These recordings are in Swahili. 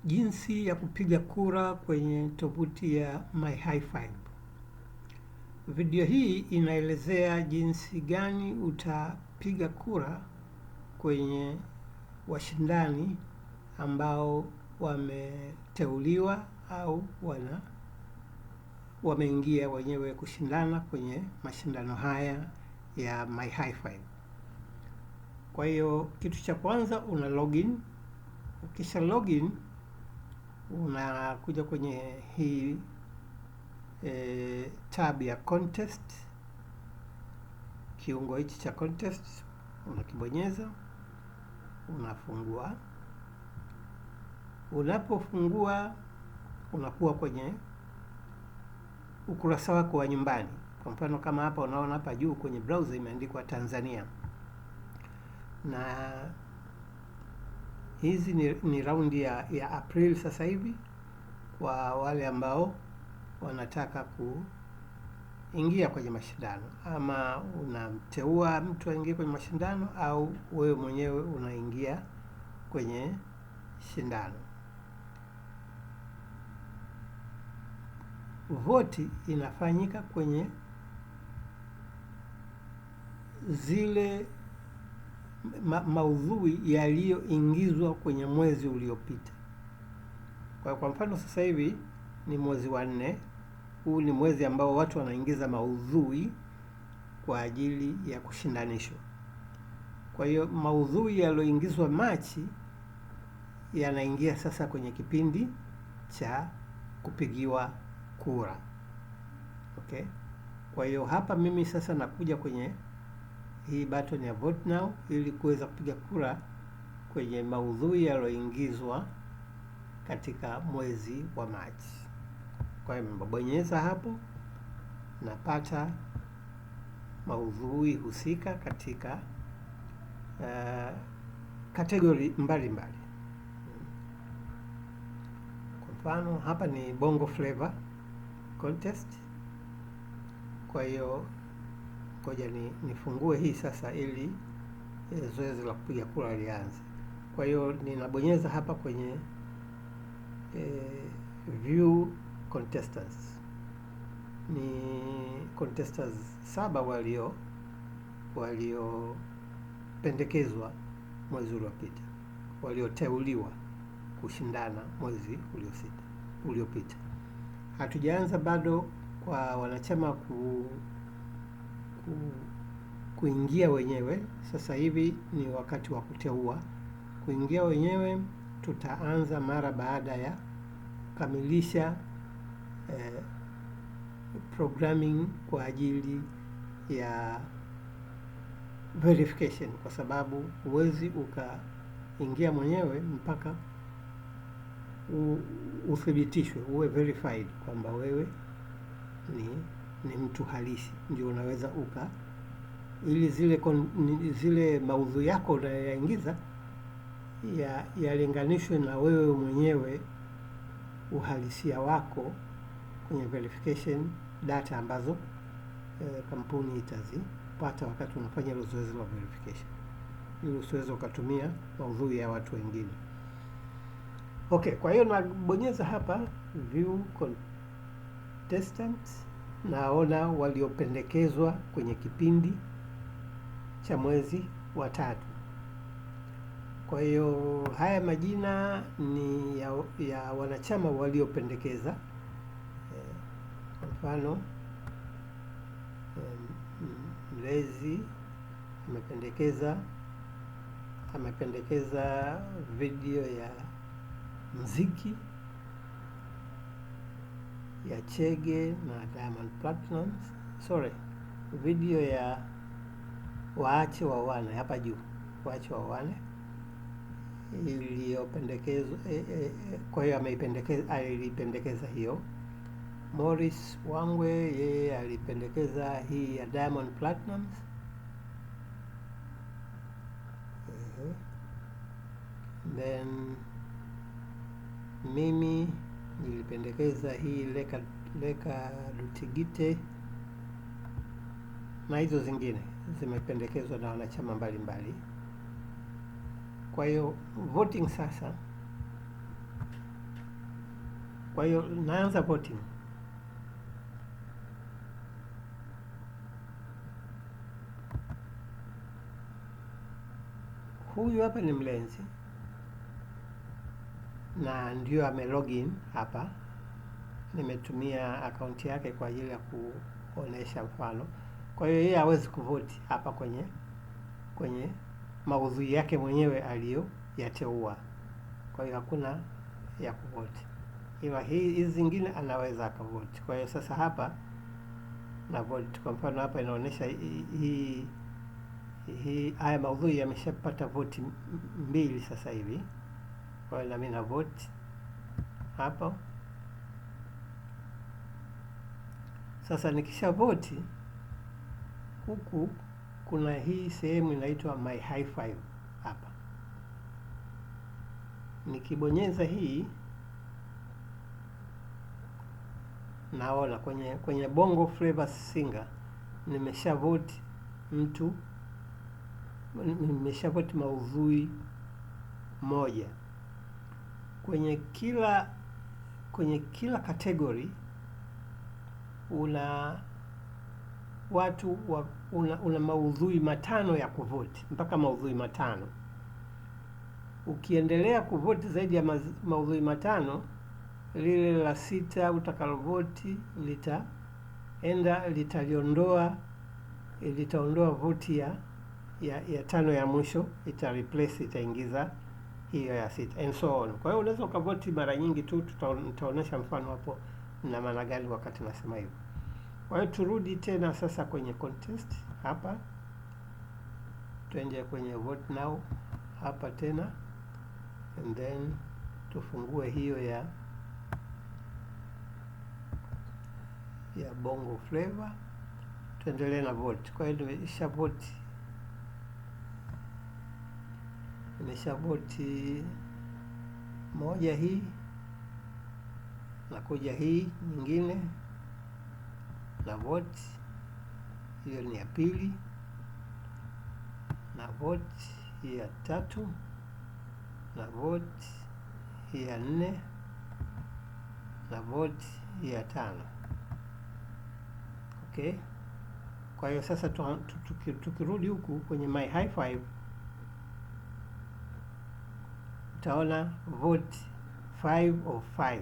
Jinsi ya kupiga kura kwenye tovuti ya MyHive. Video hii inaelezea jinsi gani utapiga kura kwenye washindani ambao wameteuliwa au wameingia wenyewe kushindana kwenye mashindano haya ya MyHive. Kwa hiyo kitu cha kwanza una login. Ukisha login unakuja kwenye hii tab ya contest. Kiungo hichi cha contest unakibonyeza, unafungua. Unapofungua unakuwa kwenye ukurasa wako wa nyumbani. Kwa mfano kama hapa unaona hapa juu kwenye browser imeandikwa Tanzania, na hizi ni raundi ya April sasa hivi, kwa wale ambao wanataka kuingia kwenye mashindano, ama unamteua mtu aingie kwenye mashindano au wewe mwenyewe unaingia kwenye shindano. Voti inafanyika kwenye zile maudhui yaliyoingizwa kwenye mwezi uliopita. Kwa mfano sasa hivi ni mwezi wa 4. Huu ni mwezi ambao watu wanaingiza maudhui kwa ajili ya kushindanishwa. Kwa hiyo maudhui yaliyoingizwa Machi yanaingia sasa kwenye kipindi cha kupigiwa kura. Okay? Kwa hiyo hapa mimi sasa nakuja kwenye hii button ya vote now ili kuweza kupiga kura kwenye maudhui yaliyoingizwa katika mwezi wa Machi. Kwa hiyo mbonyeza hapo, napata maudhui husika katika kategori mbalimbali. Kwa mfano hapa ni Bongo Flavor contest. Kwa hiyo ngoja nifungue hii sasa ili zoezi la kupiga kura lianze. Kwa hiyo ninabonyeza hapa kwenye view contestants. Ni contestants 7 waliopendekezwa mwezi uliopita, walioteuliwa kushindana mwezi uliopita. Hatujaanza bado kwa wanachama kuingia wenyewe. Sasa hivi ni wakati wa kuteua. Kuingia wenyewe tutaanza mara baada ya kukamilisha programming kwa ajili ya verification, kwa sababu huwezi ukaingia mwenyewe mpaka uthibitishwe, uwe verified kwamba wewe ni mtu halisi, ndio unaweza ili zile maudhui yako unayoyaingiza yalinganishwe na wewe mwenyewe, uhalisia wako kwenye verification data ambazo kampuni itazipata wakati unafanya ile zoezi la verification, ili usiweze ukatumia maudhui ya watu wengine. Okay, kwa hiyo nabonyeza hapa view contestants. Naona waliopendekezwa kwenye kipindi cha mwezi wa 3. Kwa hiyo haya majina ni ya wanachama waliopendekeza. Kwa mfano Mlezi amependekeza video ya muziki ya Chege na Diamond Platnumz. Video ya Waache Wawane hapa juu, Waache Wawane iliyopendekezwa. Kwa hiyo alipendekeza hiyo. Morris Wangwe yeye alipendekeza hii ya Diamond Platnumz. Then mimi nilipendekeza hii Leka Lutigite, na hizo zingine zimependekezwa na wanachama mbalimbali. Kwa hiyo voting sasa Kwa hiyo naanza voting. Huyu hapa ni mlenzi na ndio ame login hapa. Nimetumia akaunti yake kwa ajili ya kuonesha mfano. Kwa hiyo yeye hawezi kuvoti hapa kwenye maudhui yake mwenyewe aliyoyateua. Kwa hiyo hakuna ya kuvoti, ila hizi zingine anaweza akavoti. Kwa hiyo sasa hapa na vote, kwa mfano hapa inaonyesha haya maudhui yameshapata voti 2 sasa hivi. Kwa hiyo na mimi na vote hapo. Sasa nikisha voti, huku kuna hii sehemu inaitwa my high five hapa. Nikibonyeza hii, naona kwenye Bongo Flava Singer nimesha vote mtu, nimesha vote maudhui moja. Kwenye kila category una watu una maudhui 5 ya kuvoti, mpaka maudhui 5. Ukiendelea kuvoti zaidi ya maudhui 5, lile la 6 utakalovoti litaondoa voti ya 5 ya mwisho, itaingiza hiyo ya 6 and so on. Kwa hiyo unaweza ukavoti mara nyingi tu, tutaonesha mfano hapo na maana gani wakati nasema hivyo. Kwa hiyo turudi tena sasa kwenye contest hapa, tuende kwenye vote now hapa tena, and then tufungue hiyo ya Bongo Flava, tuendelee na vote. Kwa hiyo nimesha vote moja hii, nakuja hii nyingine na vote, hiyo ni ya 2, na vote hii ya 3, na vote hii ya 4, na vote hii ya 5. Okay, kwa hiyo sasa tukirudi huku kwenye my high five, utaona vote 5 of 5.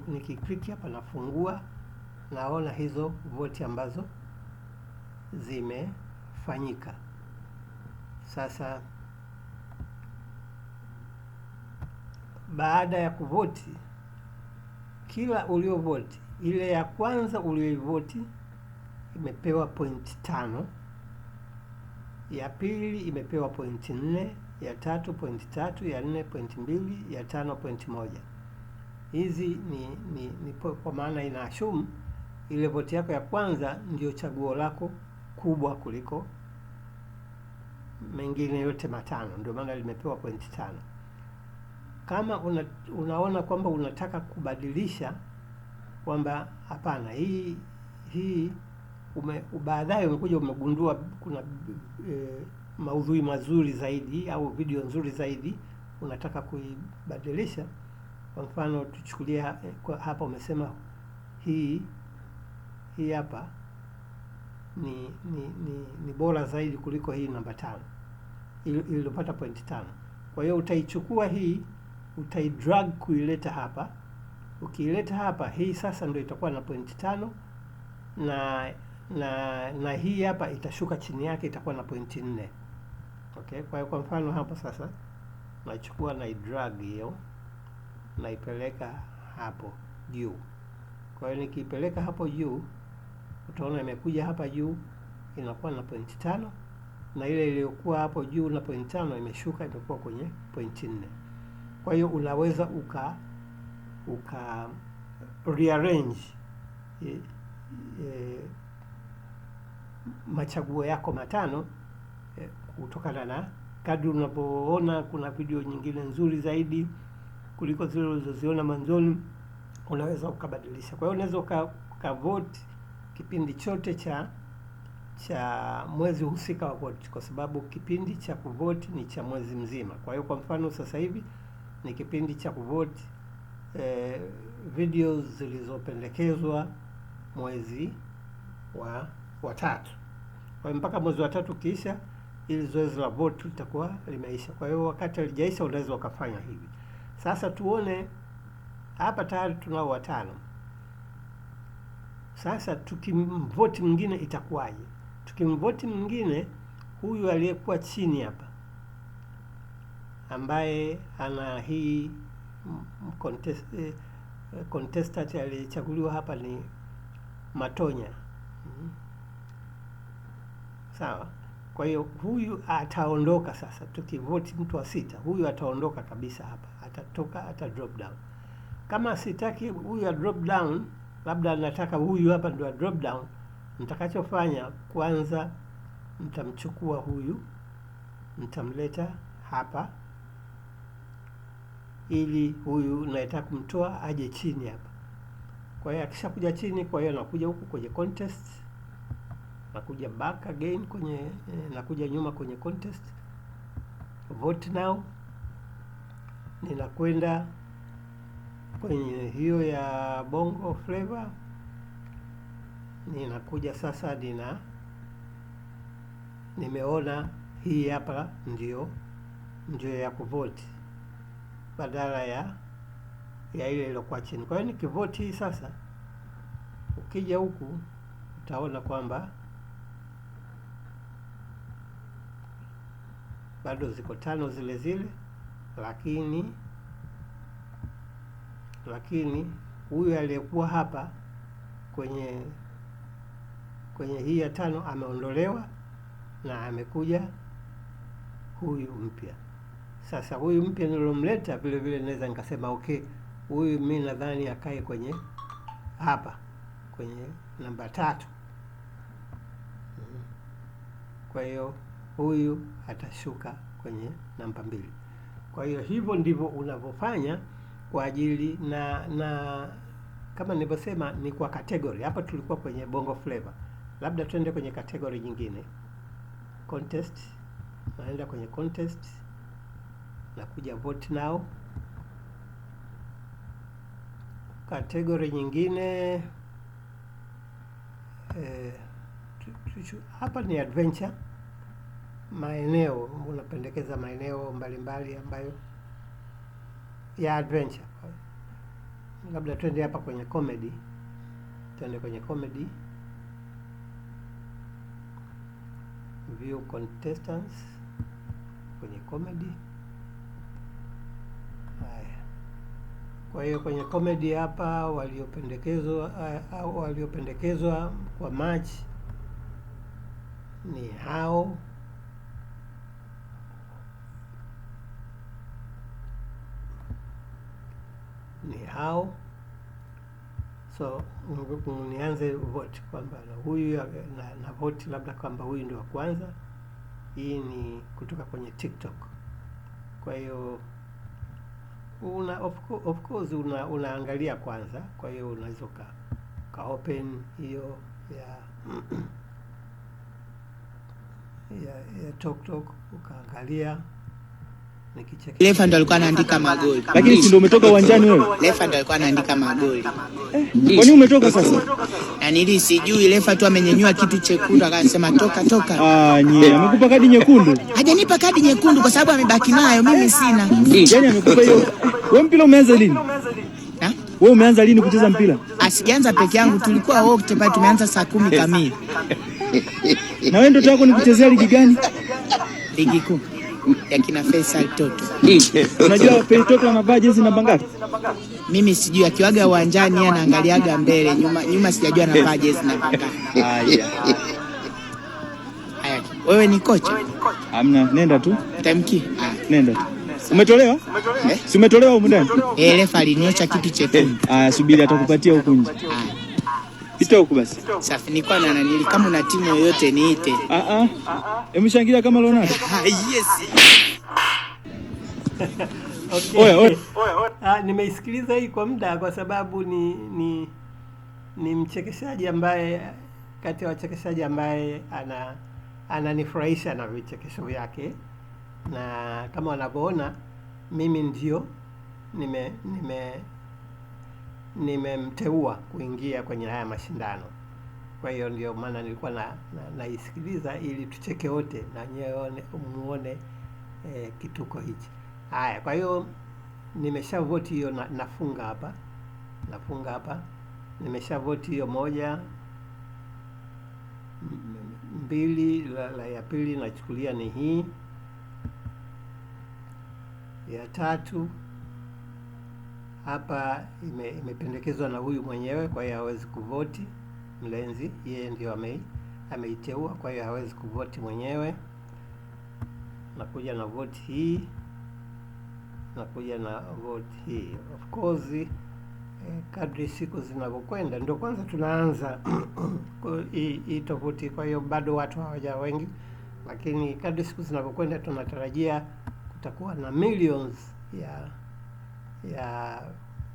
Nikiklik hapa nafungua, naona hizo voti ambazo zimefanyika. Sasa baada ya kuvoti, kila uliovoti, ile ya kwanza ulioivoti imepewa point 5, ya pili imepewa point 4, ya 3 point 3, ya 4 point 2, ya 5 point 1. Hizi ni kwa maana ina assume ile voti yako ya kwanza ndio chaguo lako kubwa kuliko mengine yote 5, ndio maana limepewa point 5. Kama unaona kwamba unataka kubadilisha kwamba hapana, hii baadaye umekuja umegundua kuna maudhui mazuri zaidi au video nzuri zaidi, unataka kuibadilisha. Kwa mfano tuchukulie hapa, umesema hii hapa ni bora zaidi kuliko hii namba 5 iliyopata point 5. Kwa hiyo utaichukua hii, utaidrag kuileta hapa. Ukiileta hapa, hii sasa ndio itakuwa na point 5, na hii hapa itashuka chini yake, itakuwa na point 4. Okay, kwa hiyo kwa mfano hapa sasa nachukua na drag hiyo, naipeleka hapo juu. Kwa hiyo nikiipeleka hapo juu, utaona imekuja hapa juu inakuwa na point 5, na ile iliyokuwa hapo juu na point 5 imeshuka, imekuwa kwenye point 4. Kwa hiyo unaweza uka rearrange machaguo yako 5 kutokana na kadri unapoona kuna video nyingine nzuri zaidi kuliko zile ulizoziona mwanzoni, unaweza ukabadilisha. Kwa hiyo unaweza ukavote kipindi chote cha mwezi husika wa vote, kwa sababu kipindi cha kuvote ni cha mwezi mzima. Kwa hiyo kwa mfano sasa hivi ni kipindi cha kuvote videos zilizopendekezwa mwezi wa tatu. Kwa hiyo mpaka mwezi wa tatu kiisha, ili zoezi la vote litakuwa limeisha. Kwa hiyo wakati halijaisha unaweza ukafanya hivi. Sasa tuone hapa, tayari tunao watano. Sasa tukimvoti mwingine itakuwaje? Tukimvoti mwingine, huyu aliyekuwa chini hapa ambaye ana hii contestant aliyechaguliwa hapa ni Matonya. Sawa. Kwa hiyo huyu ataondoka sasa. Tukivoti mtu wa sita, huyu ataondoka kabisa hapa, atatoka, ata drop down. Kama sitaki huyu drop down, labda nataka huyu hapa ndio drop down, nitakachofanya kwanza, mtamchukua huyu, mtamleta hapa, ili huyu nataka kumtoa aje chini hapa. Kwa hiyo akishakuja chini, kwa hiyo nakuja huku kwenye contest, nakuja back again kwenye nakuja nyuma kwenye contest, vote now, ninakwenda kwenye hiyo ya Bongo Flava, ninakuja sasa, nimeona hii hapa ndio ya kuvote badala ya ile iliyokuwa chini. Kwa hiyo nikivoti hii sasa, ukija huku utaona kwamba bado ziko tano zile zile, lakini huyu aliyekuwa hapa kwenye hii ya tano ameondolewa na amekuja huyu mpya. Sasa huyu mpya nilomleta vile vile naweza nikasema okay, huyu mimi nadhani akae kwenye hapa kwenye namba 3. Kwa hiyo huyu atashuka kwenye namba 2. Kwa hiyo hivyo ndivyo unavyofanya kwa ajili na kama nilivyosema ni kwa category. Hapa tulikuwa kwenye Bongo Flava, labda tuende kwenye category nyingine, contest. Naenda kwenye contest, na kuja vote now. Category nyingine hapa ni adventure. Maeneo, unapendekeza maeneo mbalimbali ambayo ya adventure. Labda twende hapa kwenye comedy, twende kwenye comedy, view contestants kwenye comedy. Haya, kwa hiyo kwenye comedy hapa waliopendekezwa kwa match ni hao. So nianze vote kwamba huyu na vote labda kwamba huyu ndio wa kwanza. Hii ni kutoka kwenye TikTok. Kwa hiyo of course unaangalia kwanza. Kwa hiyo unaweza ka open hiyo ya TikTok ukaangalia. Refa ndo alikuwa anaandika magoli. Lakini si ndio umetoka uwanjani wewe? Refa ndo alikuwa anaandika magoli. Kwa nini umetoka sasa? Na nili sijui, refa tu amenyenyua kitu chekundu akasema toka. Nyie, amekupa kadi nyekundu? Hajanipa kadi nyekundu kwa sababu amebaki nayo, mimi sina. Yaani amekupa hiyo. Wewe mpira umeanza lini? Wewe umeanza lini kucheza mpira? Asijaanza peke yangu, tulikuwa wote pale, tumeanza saa 10 kamili. Na wewe ndoto yako ni kuchezea ligi gani? Ligi kuu ya kina Faisal Toto. Unajua Faisal Toto anavaa jezi namba ngapi? Mimi sijui, akiwaga uwanjani yeye anaangaliaga mbele, nyuma sijajua anavaa jezi namba ngapi. Haya, wewe ni kocha? Hamna, nenda tu. Tamki. Nenda tu. Umetolewa? Si umetolewa huko ndani? Refa alinyosha kitu chekundu. Subiri atakupatia huko nje. Pita huko basi. Safi, nilikuwa na nani, kama una timu yoyote niite. Emshangilia kama Ronaldo. Yes. Okay. Oya. Nimeisikiliza hii kwa muda kwa sababu ni mchekeshaji ambaye kati ya wachekeshaji ambaye ananifurahisha na vichekesho vyake, na kama wanavyoona mimi ndio nimemteua kuingia kwenye haya mashindano. Kwa hiyo ndio maana nilikuwa naisikiliza ili tucheke wote na nyewe muone kituko hichi. Haya, kwa hiyo nimesha vote hiyo, nafunga hapa. Nimesha vote hiyo 1, 2, la ya pili nachukulia ni hii, ya 3 hapa imependekezwa na huyu mwenyewe, kwa hiyo hawezi kuvoti Mlenzi, yeye ndio ameiteua, kwa hiyo hawezi kuvoti mwenyewe. Nakuja na vote hii, nakuja na vote hii. Of course kadri siku zinavyokwenda ndio kwanza tunaanza hii tofauti, kwa hiyo bado watu hawaja wengi, lakini kadri siku zinavyokwenda tunatarajia kutakuwa na millions ya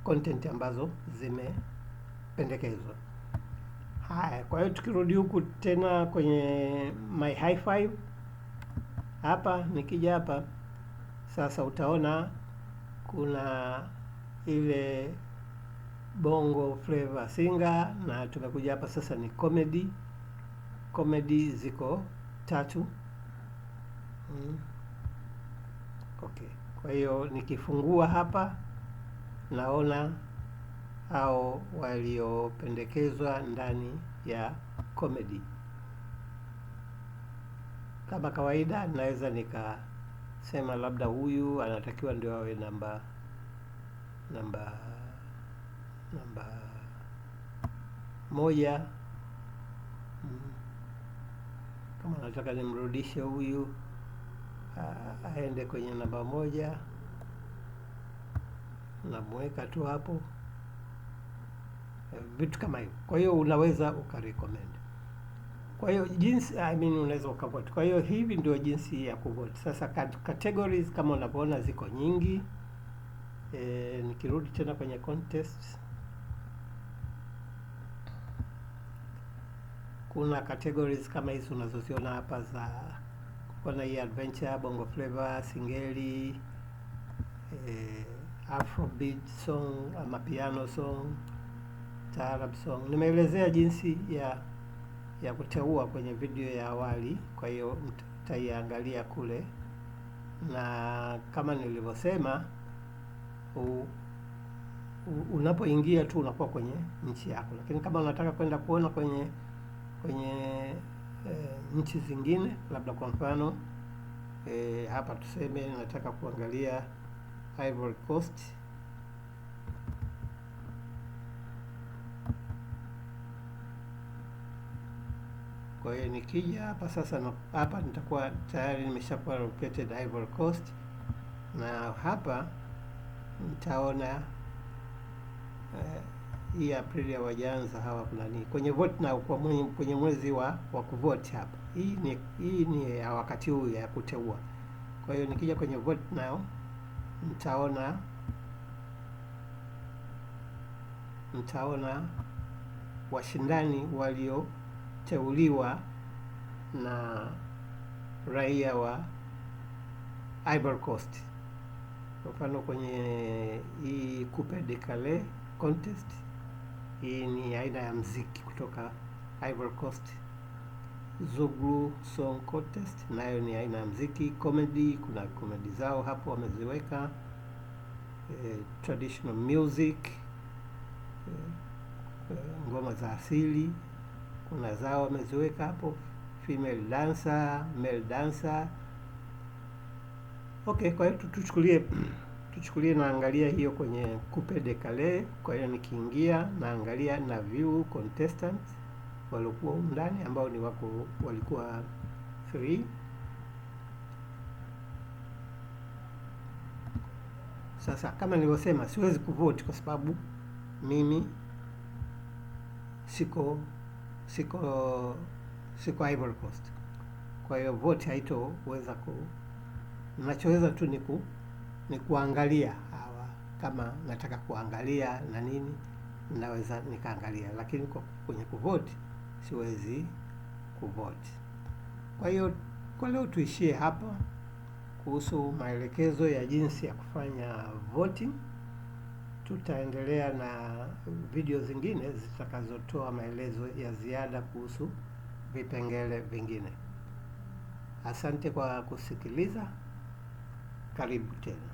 content ambazo zimependekezwa. Haya, kwa hiyo tukirudi huku tena kwenye my high five hapa, nikija hapa sasa utaona kuna ile bongo flavor singer, na tumekuja hapa sasa ni comedy ziko 3. Okay, kwa hiyo nikifungua hapa naona hao waliopendekezwa ndani ya comedy. Kama kawaida naweza nikasema labda huyu anatakiwa ndio awe namba 1. Kama nataka nimrudishe huyu aende kwenye namba 1, namweka tu hapo, vitu kama hivyo. Kwa hiyo unaweza ukarecommend. Kwa hiyo jinsi unaweza ukavote. Kwa hiyo hivi ndio jinsi ya kuvote. Sasa categories kama unavyoona ziko nyingi. Nikirudi tena kwenye contest, kuna categories kama hizi unazoziona hapa za kuna hii adventure, bongo flavor, singeli, afrobeat song ama piano song, taarab song. Nimeelezea jinsi ya kuteua kwenye video ya awali, kwa hiyo mtaiangalia kule, na kama nilivyosema unapoingia tu unakuwa kwenye nchi yako, lakini kama unataka kwenda kuona kwenye nchi zingine, labda kwa mfano hapa tuseme nataka kuangalia Ivory Coast, kwa hiyo nikija hapa sasa, hapa nitakuwa tayari nimeshakuwa located Ivory Coast, na hapa nitaona hii Aprili hawajaanza hawa kuna nini kwenye vote now, kwenye mwezi wa kuvote hapa. Hii ni ya wakati huu ya kuteua. Kwa hiyo nikija kwenye vote now mtaona washindani walioteuliwa na raia wa Ivory Coast. Kwa mfano kwenye hii Coupe de Calais contest, hii ni aina ya mziki kutoka Ivory Coast. Zouglou song contest, nayo ni aina ya mziki. Comedy, kuna comedy zao hapo wameziweka. Traditional music, ngoma za asili kuna zao wameziweka hapo. Female dancer, male dancer. Okay, kwa hiyo tuchukulie naangalia hiyo kwenye Coupe de Calais. Kwa hiyo nikiingia naangalia na view contestants waliokuwa ndani ambao ni walikuwa 3. Sasa kama nilivyosema, siwezi kuvote kwa sababu mimi siko Ivory Coast. Kwa hiyo vote haitoweza ninachoweza tu ni kuangalia hawa, kama nataka kuangalia na nini naweza nikaangalia, lakini kwenye kuvote siwezi kuvote. Kwa hiyo kwa leo tuishie hapa kuhusu maelekezo ya jinsi ya kufanya voting. tutaendelea na video zingine zitakazotoa maelezo ya ziada kuhusu vipengele vingine. Asante kwa kusikiliza. Karibu tena.